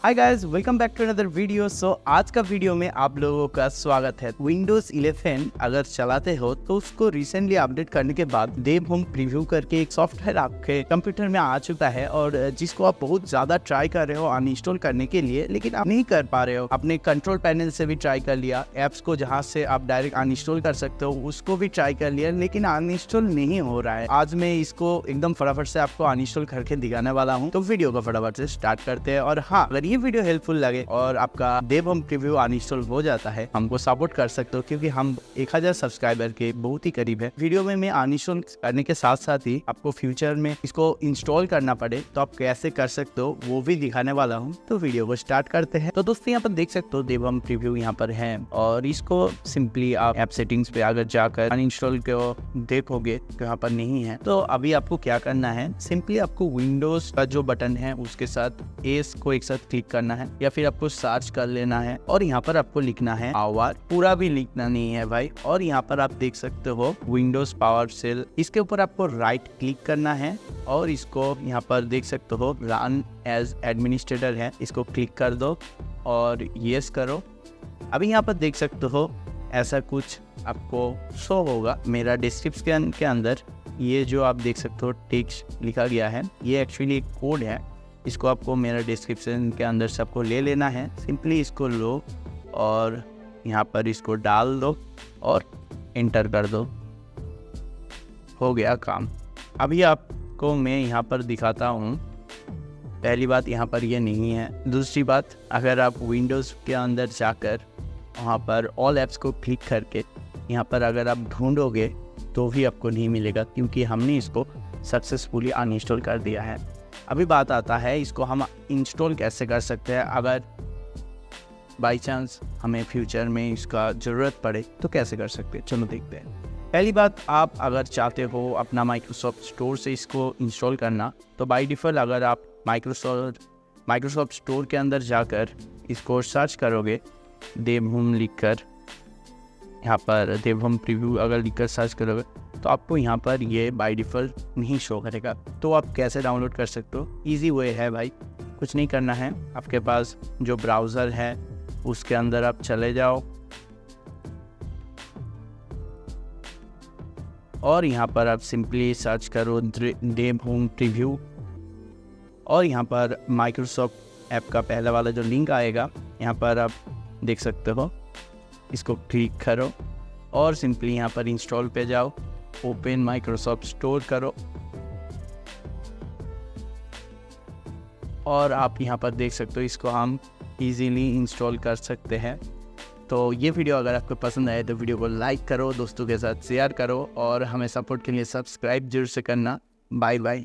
Hi guys, welcome back to another video. आज का video में आप लोगों का स्वागत है। विंडोज 11 अगर चलाते हो तो उसको रिसेंटली अपडेट करने के बाद देव होम प्रीव्यू करके एक सॉफ्टवेयर आपके कंप्यूटर में आ चुका है और जिसको आप बहुत ज्यादा ट्राई कर रहे हो अनइंस्टॉल करने के लिए, लेकिन आप नहीं कर पा रहे हो। अपने कंट्रोल पैनल से भी ट्राई कर लिया, एप्स को जहाँ से आप डायरेक्ट अनइंस्टॉल कर सकते हो उसको भी ट्राई कर लिया, लेकिन अनइंस्टॉल नहीं हो रहा है। आज मैं इसको एकदम फटाफट से आपको अनइंस्टॉल करके दिखाने वाला हूँ, तो वीडियो को फटाफट से स्टार्ट करते हैं। और हाँ, अगर ये वीडियो हेल्पफुल लगे और आपका देव होम प्रीव्यू अनइंस्टॉल हो जाता है, हमको सपोर्ट कर सकते हो, क्योंकि हम 1000 सब्सक्राइबर के बहुत ही करीब है। वीडियो में मैं अनइंस्टॉल करने के साथ साथ ही आपको फ्यूचर में इसको इंस्टॉल करना पड़े तो आप कैसे कर सकते हो वो भी दिखाने वाला हूँ। तो वीडियो को स्टार्ट करते हैं। तो दोस्तों, यहाँ पर देख सकते हो देव होम प्रीव्यू यहाँ पर है और इसको सिंपली आप ऐप सेटिंग्स पे अगर जाकर अनइंस्टॉल को देखोगे तो यहाँ पर नहीं है। तो अभी आपको क्या करना है, सिंपली आपको विंडोज का जो बटन है उसके साथ एस को एक साथ क्लिक करना है, या फिर आपको सर्च कर लेना है और यहाँ पर आपको लिखना है पावर, पूरा भी लिखना नहीं है भाई। और यहाँ पर आप देख सकते हो विंडोज पावर सेल, इसके ऊपर आपको राइट क्लिक करना है और इसको यहाँ पर देख सकते हो रन एज एडमिनिस्ट्रेटर है, इसको क्लिक कर दो और यस करो। अभी यहाँ पर देख सकते हो ऐसा कुछ आपको शो होगा। मेरा डिस्क्रिप्शन के अंदर ये जो आप देख सकते हो टेक्स्ट लिखा गया है, ये एक्चुअली एक कोड है। इसको आपको मेरा डिस्क्रिप्शन के अंदर से आपको ले लेना है। सिंपली इसको लो और यहाँ पर इसको डाल दो और एंटर कर दो, हो गया काम। अभी आपको मैं यहाँ पर दिखाता हूँ। पहली बात, यहाँ पर ये नहीं है। दूसरी बात, अगर आप विंडोज़ के अंदर जाकर वहाँ पर ऑल ऐप्स को क्लिक करके यहाँ पर अगर आप ढूंढोगे तो भी आपको नहीं मिलेगा, क्योंकि हमने इसको सक्सेसफुली अनइंस्टॉल कर दिया है। अभी बात आता है इसको हम इंस्टॉल कैसे कर सकते हैं। अगर बाई चांस हमें फ्यूचर में इसका ज़रूरत पड़े तो कैसे कर सकते हैं, चलो देखते हैं। पहली बात, आप अगर चाहते हो अपना माइक्रोसॉफ्ट स्टोर से इसको इंस्टॉल करना, तो बाय डिफ़ॉल्ट अगर आप माइक्रोसॉफ्ट स्टोर के अंदर जाकर इसको सर्च करोगे देव होम लिखकर, यहाँ पर देव होम प्रीव्यू अगर लिखकर सर्च करोगे तो आपको यहाँ पर ये बाय डिफ़ॉल्ट नहीं शो करेगा। तो आप कैसे डाउनलोड कर सकते हो, इजी वे है भाई। कुछ नहीं करना है, आपके पास जो ब्राउज़र है उसके अंदर आप चले जाओ और यहाँ पर आप सिंपली सर्च करो देव होम प्रीव्यू और यहाँ पर माइक्रोसॉफ्ट ऐप का पहला वाला जो लिंक आएगा यहाँ पर आप देख सकते हो, इसको क्लिक करो और सिंपली यहाँ पर इंस्टॉल पे जाओ, ओपन माइक्रोसॉफ्ट स्टोर करो और आप यहाँ पर देख सकते हो इसको हम इजीली इंस्टॉल कर सकते हैं। तो ये वीडियो अगर आपको पसंद आए तो वीडियो को लाइक करो, दोस्तों के साथ शेयर करो और हमें सपोर्ट के लिए सब्सक्राइब जरूर से करना। Bye bye.